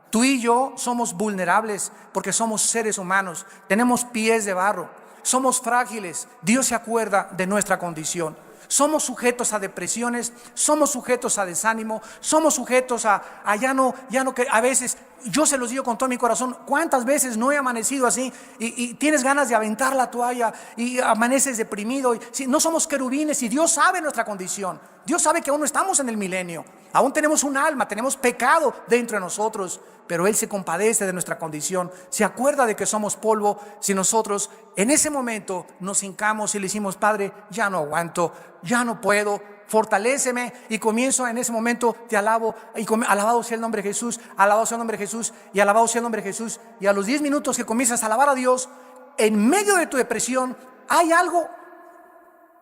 Tú y yo somos vulnerables porque somos seres humanos, tenemos pies de barro, somos frágiles. Dios se acuerda de nuestra condición. Somos sujetos a depresiones, somos sujetos a desánimo, somos sujetos a ya no que a veces, yo se los digo con todo mi corazón, cuántas veces no he amanecido así y tienes ganas de aventar la toalla y amaneces deprimido. No somos querubines y Dios sabe nuestra condición. Dios sabe que aún no estamos en el milenio, aún tenemos un alma, tenemos pecado dentro de nosotros, pero Él se compadece de nuestra condición, se acuerda de que somos polvo. Si nosotros en ese momento nos hincamos y le decimos, Padre, ya no aguanto, ya no puedo, fortaléceme, y comienzo en ese momento, te alabo, y alabado sea el nombre de Jesús, alabado sea el nombre de Jesús, y alabado sea el nombre de Jesús. Y a los 10 minutos que comienzas a alabar a Dios, en medio de tu depresión hay algo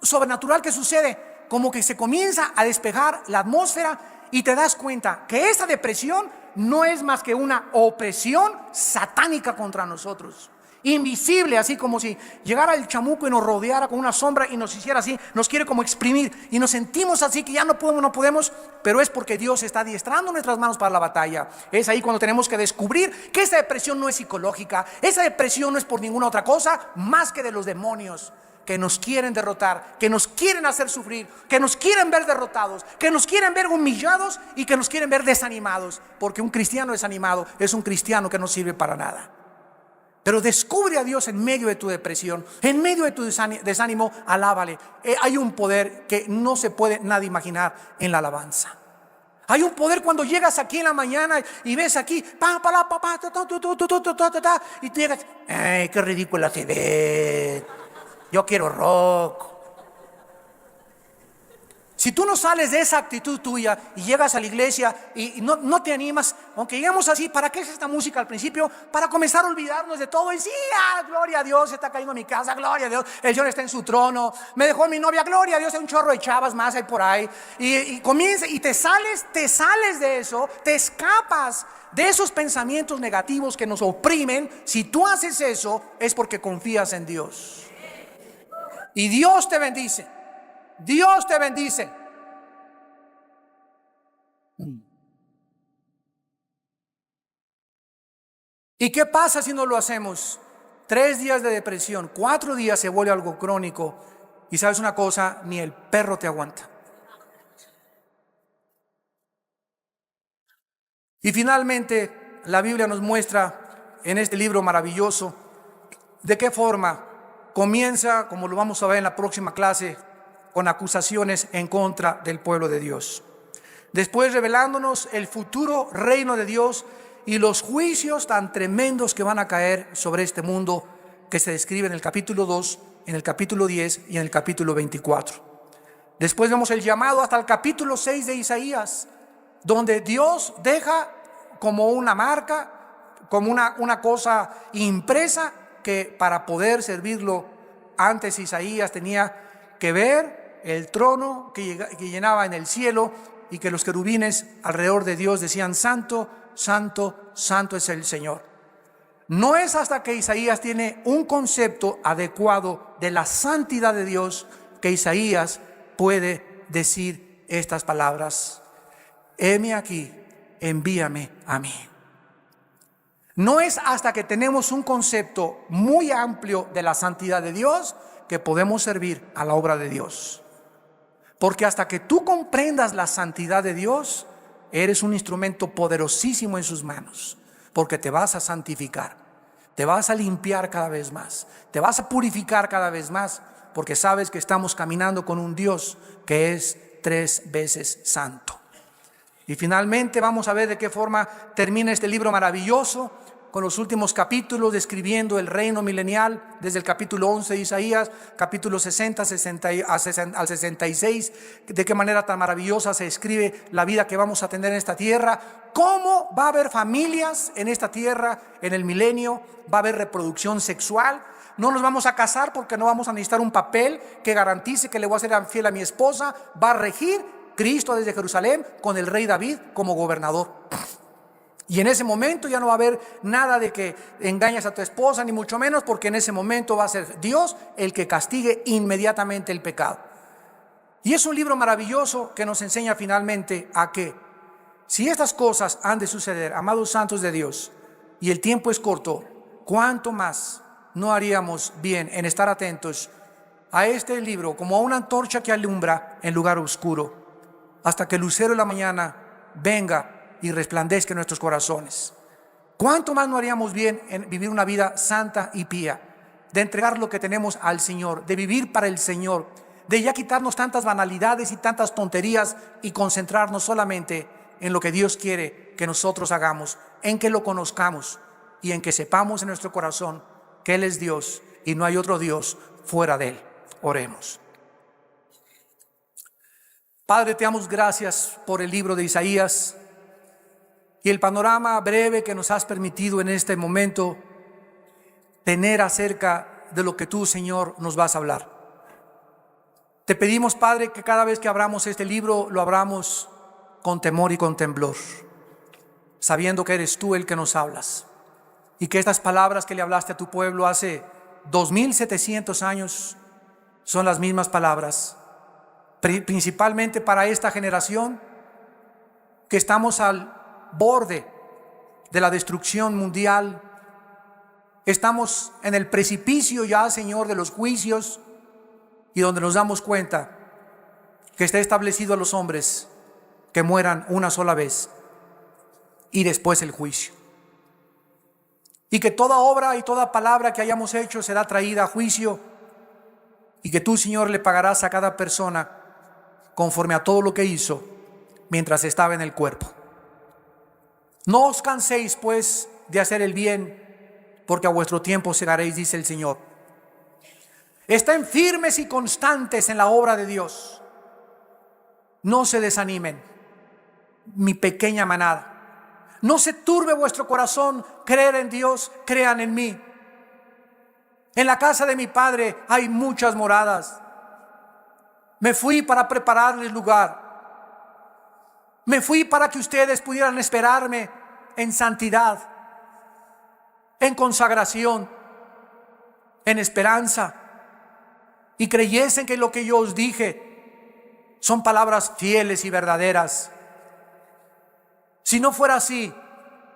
sobrenatural que sucede, como que se comienza a despejar la atmósfera y te das cuenta que esa depresión no es más que una opresión satánica contra nosotros, invisible, así como si llegara el chamuco y nos rodeara con una sombra y nos hiciera así, nos quiere como exprimir y nos sentimos así que ya no podemos, pero es porque Dios está adiestrando nuestras manos para la batalla. Es ahí cuando tenemos que descubrir que esa depresión no es psicológica, esa depresión no es por ninguna otra cosa más que de los demonios que nos quieren derrotar, que nos quieren hacer sufrir, que nos quieren ver derrotados, que nos quieren ver humillados y que nos quieren ver desanimados, porque un cristiano desanimado es un cristiano que no sirve para nada. Pero descubre a Dios en medio de tu depresión, en medio de tu desánimo, alábale. Hay un poder que no se puede nadie imaginar en la alabanza. Hay un poder cuando llegas aquí en la mañana y ves aquí, y tú llegas, ¡ay, qué ridícula se ve! Yo quiero rock. Si tú no sales de esa actitud tuya y llegas a la iglesia y no te animas, aunque lleguemos así, ¿para qué es esta música al principio? Para comenzar a olvidarnos de todo y sí, gloria a Dios, está cayendo mi casa, gloria a Dios, el Señor está en su trono, me dejó mi novia, gloria a Dios, hay un chorro de chavas más ahí por ahí, y comienza y te sales de eso, te escapas de esos pensamientos negativos que nos oprimen. Si tú haces eso, es porque confías en Dios. Y Dios te bendice. Dios te bendice. ¿Y qué pasa si no lo hacemos? 3 días de depresión, 4 días se vuelve algo crónico. Y sabes una cosa, ni el perro te aguanta. Y finalmente, la Biblia nos muestra en este libro maravilloso de qué forma comienza, como lo vamos a ver en la próxima clase, con acusaciones en contra del pueblo de Dios. Después revelándonos el futuro reino de Dios y los juicios tan tremendos que van a caer sobre este mundo, que se describe en el capítulo 2, en el capítulo 10 y en el capítulo 24. Después vemos el llamado hasta el capítulo 6 de Isaías, donde Dios deja como una marca, como una cosa impresa, que para poder servirlo, antes Isaías tenía que ver el trono que llenaba en el cielo, y que los querubines alrededor de Dios decían, santo, santo, santo es el Señor. No es hasta que Isaías tiene un concepto adecuado de la santidad de Dios que Isaías puede decir estas palabras. heme aquí, envíame a mí. No es hasta que tenemos un concepto muy amplio de la santidad de Dios que podemos servir a la obra de Dios. Porque hasta que tú comprendas la santidad de Dios, eres un instrumento poderosísimo en sus manos. Porque te vas a santificar, te vas a limpiar cada vez más, te vas a purificar cada vez más, porque sabes que estamos caminando con un Dios que es 3 veces santo. Y finalmente vamos a ver de qué forma termina este libro maravilloso, con los últimos capítulos describiendo el reino milenial, desde el capítulo 11 de Isaías, capítulo 60 al 66, de qué manera tan maravillosa se escribe la vida que vamos a tener en esta tierra, cómo va a haber familias en esta tierra en el milenio, va a haber reproducción sexual. No nos vamos a casar porque no vamos a necesitar un papel que garantice que le voy a ser fiel a mi esposa. Va a regir Cristo desde Jerusalén con el rey David como gobernador. Y en ese momento ya no va a haber nada de que engañes a tu esposa, ni mucho menos, porque en ese momento va a ser Dios el que castigue inmediatamente el pecado. Y es un libro maravilloso que nos enseña finalmente a que si estas cosas han de suceder, amados santos de Dios, y el tiempo es corto, ¿cuánto más no haríamos bien en estar atentos a este libro como a una antorcha que alumbra en lugar oscuro, hasta que el lucero de la mañana venga y resplandezca en nuestros corazones? ¿Cuánto más no haríamos bien en vivir una vida santa y pía, de entregar lo que tenemos al Señor, de vivir para el Señor, de ya quitarnos tantas banalidades y tantas tonterías y concentrarnos solamente en lo que Dios quiere que nosotros hagamos, en que lo conozcamos y en que sepamos en nuestro corazón que Él es Dios y no hay otro Dios fuera de Él? Oremos. Padre, te damos gracias por el libro de Isaías y el panorama breve que nos has permitido en este momento tener acerca de lo que tú, Señor, nos vas a hablar. Te pedimos, Padre, que cada vez que abramos este libro, lo abramos con temor y con temblor, sabiendo que eres tú el que nos hablas, y que estas palabras que le hablaste a tu pueblo hace 2700 años son las mismas palabras, principalmente para esta generación que estamos al borde de la destrucción mundial. Estamos en el precipicio ya, Señor, de los juicios, y donde nos damos cuenta que está establecido a los hombres que mueran una sola vez y después el juicio, y que toda obra y toda palabra que hayamos hecho será traída a juicio, y que tú, Señor, le pagarás a cada persona conforme a todo lo que hizo mientras estaba en el cuerpo. No os canséis, pues, de hacer el bien, porque a vuestro tiempo segaréis, dice el Señor. Estén firmes y constantes en la obra de Dios. No se desanimen, mi pequeña manada. No se turbe vuestro corazón. Creer en Dios, crean en mí. En la casa de mi Padre hay muchas moradas. Me fui para prepararles lugar. Me fui para que ustedes pudieran esperarme en santidad, en consagración, en esperanza, y creyesen que lo que yo os dije son palabras fieles y verdaderas. Si no fuera así,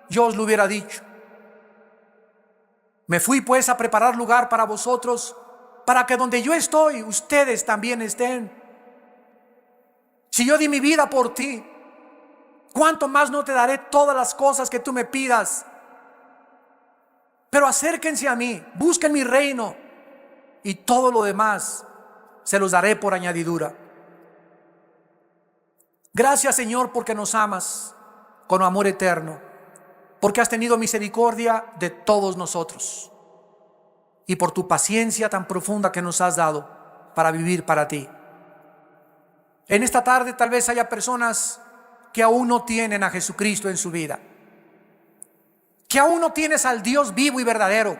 yo os lo hubiera dicho. Me fui pues a preparar lugar para vosotros, para que donde yo estoy, ustedes también estén. Si yo di mi vida por ti, ¿cuánto más no te daré todas las cosas que tú me pidas? Pero acérquense a mí, busquen mi reino, y todo lo demás se los daré por añadidura. Gracias, Señor, porque nos amas con amor eterno, porque has tenido misericordia de todos nosotros, y por tu paciencia tan profunda que nos has dado para vivir para ti. En esta tarde tal vez haya personas que aún no tienen a Jesucristo en su vida, que aún no tienes al Dios vivo y verdadero,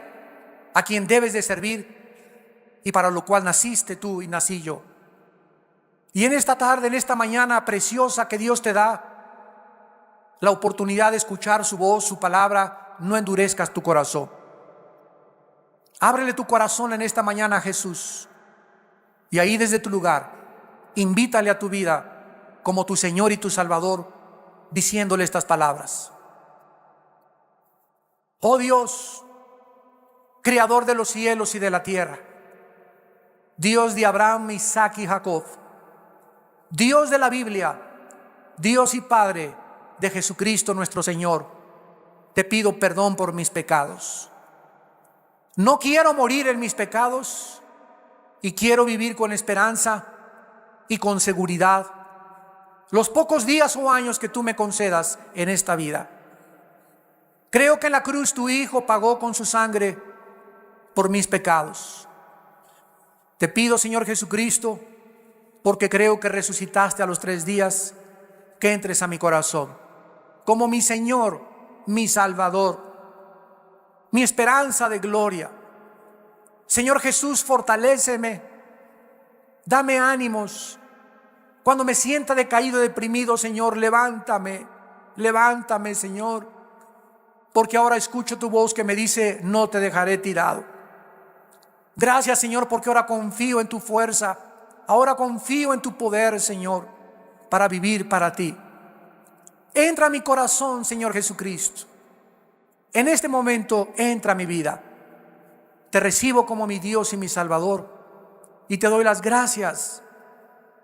a quien debes de servir y para lo cual naciste tú y nací yo. Y en esta tarde, en esta mañana preciosa que Dios te da la oportunidad de escuchar su voz, su palabra, no endurezcas tu corazón. Ábrele tu corazón en esta mañana a Jesús, y ahí desde tu lugar invítale a tu vida como tu Señor y tu Salvador, diciéndole estas palabras. Oh Dios, creador de los cielos y de la tierra, Dios de Abraham, Isaac y Jacob, Dios de la Biblia, Dios y Padre de Jesucristo nuestro Señor, te pido perdón por mis pecados. No quiero morir en mis pecados y quiero vivir con esperanza y con seguridad los pocos días o años que tú me concedas en esta vida. Creo que en la cruz tu Hijo pagó con su sangre por mis pecados. Te pido, Señor Jesucristo, porque creo que resucitaste a los 3 días, que entres a mi corazón como mi Señor, mi Salvador, mi esperanza de gloria. Señor Jesús, fortaléceme, dame ánimos. Cuando me sienta decaído, deprimido, Señor, levántame, levántame, Señor, porque ahora escucho tu voz que me dice: no te dejaré tirado. Gracias, Señor, porque ahora confío en tu fuerza, ahora confío en tu poder, Señor, para vivir para ti. Entra a mi corazón, Señor Jesucristo. En este momento entra a mi vida. Te recibo como mi Dios y mi Salvador, y te doy las gracias,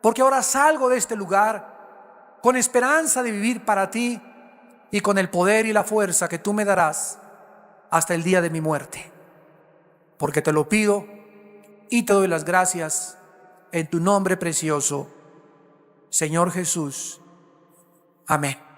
porque ahora salgo de este lugar con esperanza de vivir para ti y con el poder y la fuerza que tú me darás hasta el día de mi muerte. Porque te lo pido y te doy las gracias en tu nombre precioso, Señor Jesús. Amén.